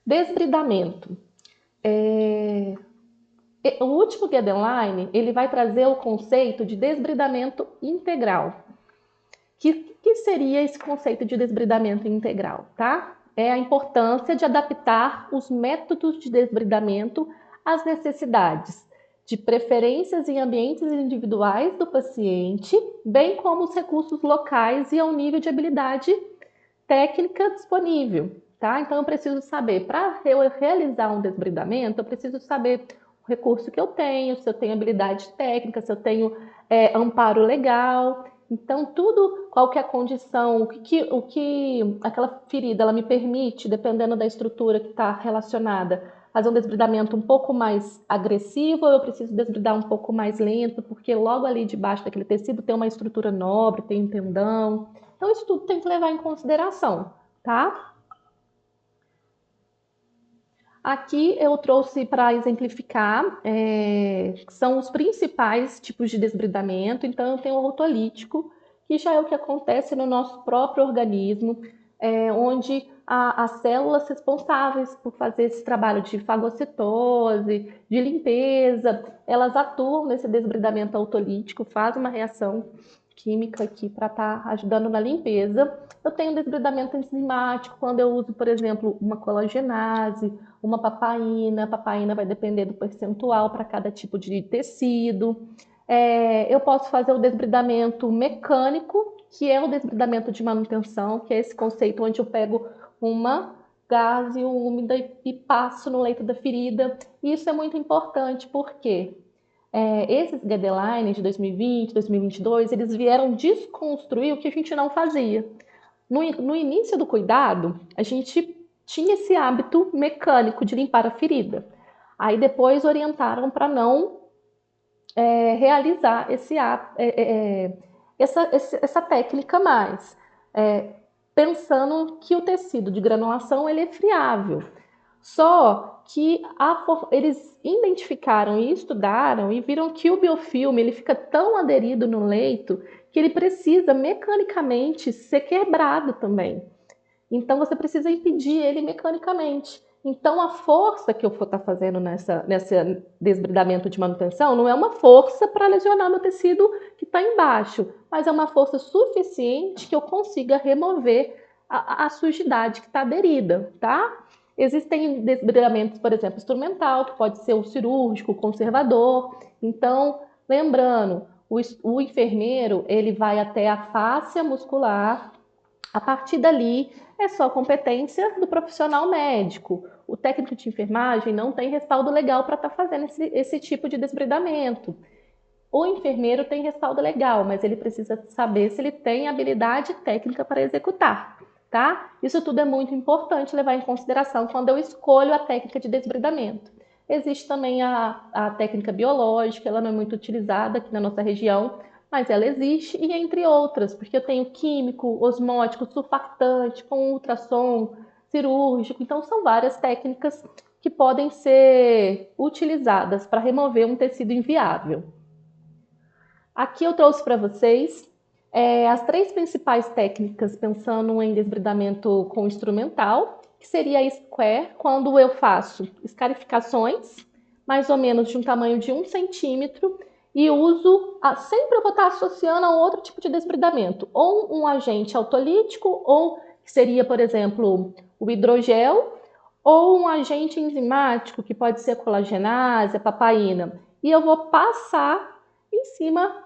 Desbridamento. O último guideline, ele vai trazer o conceito de desbridamento integral. Que seria esse conceito de desbridamento integral, tá? É a importância de adaptar os métodos de desbridamento às necessidades de preferências em ambientes individuais do paciente, bem como os recursos locais e ao nível de habilidade técnica disponível, tá? Então eu preciso saber, para eu realizar um desbridamento, eu preciso saber o recurso que eu tenho, se eu tenho habilidade técnica, se eu tenho amparo legal. Então, tudo, qual que é a condição, o que aquela ferida ela me permite, dependendo da estrutura que está relacionada, fazer um desbridamento um pouco mais agressivo, ou eu preciso desbridar um pouco mais lento, porque logo ali debaixo daquele tecido tem uma estrutura nobre, tem um tendão. Então, isso tudo tem que levar em consideração, tá? Aqui eu trouxe para exemplificar, são os principais tipos de desbridamento. Então, eu tenho o autolítico, que já é o que acontece no nosso próprio organismo, onde as células responsáveis por fazer esse trabalho de fagocitose, de limpeza, elas atuam nesse desbridamento autolítico, fazem uma reação química aqui para estar ajudando na limpeza. Eu tenho desbridamento enzimático quando eu uso, por exemplo, uma colagenase, uma papaina. A papaina vai depender do percentual para cada tipo de tecido. Eu posso fazer o desbridamento mecânico, que é o desbridamento de manutenção, que é esse conceito onde eu pego uma gaze úmida e passo no leito da ferida. E isso é muito importante porque esses guidelines de 2020, 2022, eles vieram desconstruir o que a gente não fazia. No início do cuidado, a gente tinha esse hábito mecânico de limpar a ferida. Aí depois orientaram para não realizar essa técnica mais, pensando que o tecido de granulação ele é friável. Só que eles identificaram e estudaram e viram que o biofilme ele fica tão aderido no leito que ele precisa mecanicamente ser quebrado também. Então você precisa impedir ele mecanicamente. Então a força que eu for estar fazendo nesse desbridamento de manutenção não é uma força para lesionar meu tecido que está embaixo, mas é uma força suficiente que eu consiga remover a sujidade que está aderida, tá? Existem desbridamentos, por exemplo, instrumental, que pode ser o cirúrgico, o conservador. Então, lembrando, o enfermeiro ele vai até a fáscia muscular. A partir dali, é só competência do profissional médico. O técnico de enfermagem não tem respaldo legal para estar fazendo esse tipo de desbridamento. O enfermeiro tem respaldo legal, mas ele precisa saber se ele tem habilidade técnica para executar, tá? Isso tudo é muito importante levar em consideração quando eu escolho a técnica de desbridamento. Existe também a técnica biológica, ela não é muito utilizada aqui na nossa região, mas ela existe, e entre outras, porque eu tenho químico, osmótico, surfactante, com ultrassom, cirúrgico, então são várias técnicas que podem ser utilizadas para remover um tecido inviável. Aqui eu trouxe para vocês as três principais técnicas pensando em desbridamento com instrumental, que seria a square, quando eu faço escarificações, mais ou menos de um tamanho de 1 centímetro, e uso, sempre eu vou estar associando a outro tipo de desbridamento, ou um agente autolítico, ou que seria, por exemplo, o hidrogel, ou um agente enzimático, que pode ser a colagenase, a papaina. E eu vou passar em cima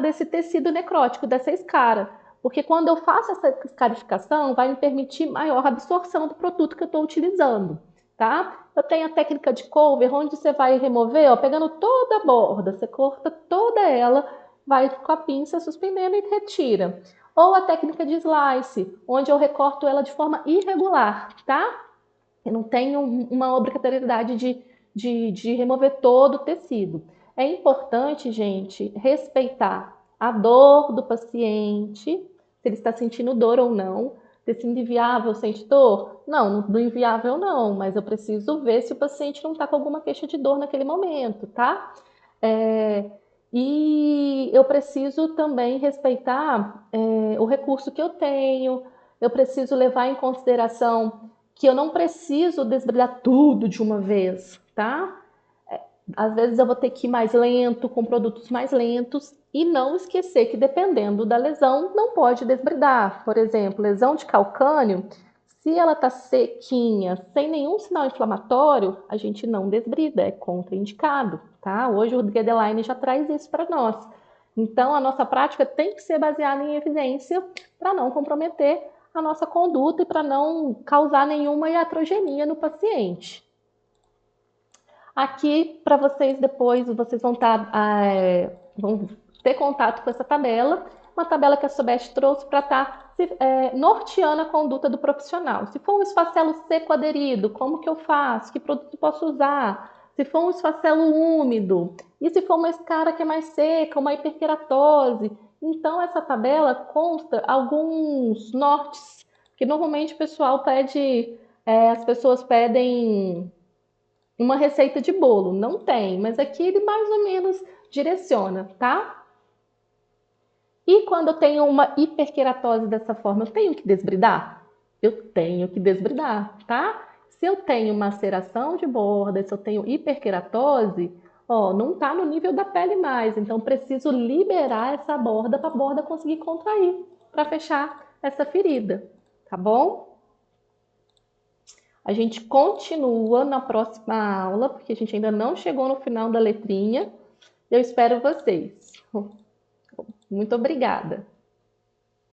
desse tecido necrótico, dessa escara. Porque quando eu faço essa escarificação, vai me permitir maior absorção do produto que eu estou utilizando, tá? Eu tenho a técnica de cover, onde você vai remover, ó, pegando toda a borda, você corta toda ela, vai com a pinça suspendendo e retira. Ou a técnica de slice, onde eu recorto ela de forma irregular, tá? Eu não tenho uma obrigatoriedade de remover todo o tecido. É importante, gente, respeitar a dor do paciente, se ele está sentindo dor ou não. Tecido inviável sente dor? Não, do inviável não, mas eu preciso ver se o paciente não está com alguma queixa de dor naquele momento, tá? É, e eu preciso também respeitar o recurso que eu tenho, eu preciso levar em consideração que eu não preciso desbridar tudo de uma vez, tá? Às vezes eu vou ter que ir mais lento, com produtos mais lentos, e não esquecer que dependendo da lesão, não pode desbridar. Por exemplo, lesão de calcânio, se ela está sequinha, sem nenhum sinal inflamatório, a gente não desbrida, é contraindicado, tá? Hoje o Guideline já traz isso para nós. Então, a nossa prática tem que ser baseada em evidência para não comprometer a nossa conduta e para não causar nenhuma iatrogenia no paciente. Aqui, para vocês depois, vocês vão ter contato com essa tabela, uma tabela que a Sobeste trouxe para estar norteando a conduta do profissional. Se for um esfacelo seco aderido, como que eu faço? Que produto posso usar? Se for um esfacelo úmido, e se for uma escara que é mais seca, uma hiperqueratose. Então, essa tabela consta alguns nortes, que normalmente o pessoal pede, as pessoas pedem uma receita de bolo. Não tem, mas aqui ele mais ou menos direciona, tá? E quando eu tenho uma hiperqueratose dessa forma, eu tenho que desbridar? Eu tenho que desbridar, tá? Se eu tenho maceração de borda, se eu tenho hiperqueratose, ó, não tá no nível da pele mais, então preciso liberar essa borda para a borda conseguir contrair, para fechar essa ferida, tá bom? A gente continua na próxima aula, porque a gente ainda não chegou no final da letrinha. Eu espero vocês. Muito obrigada.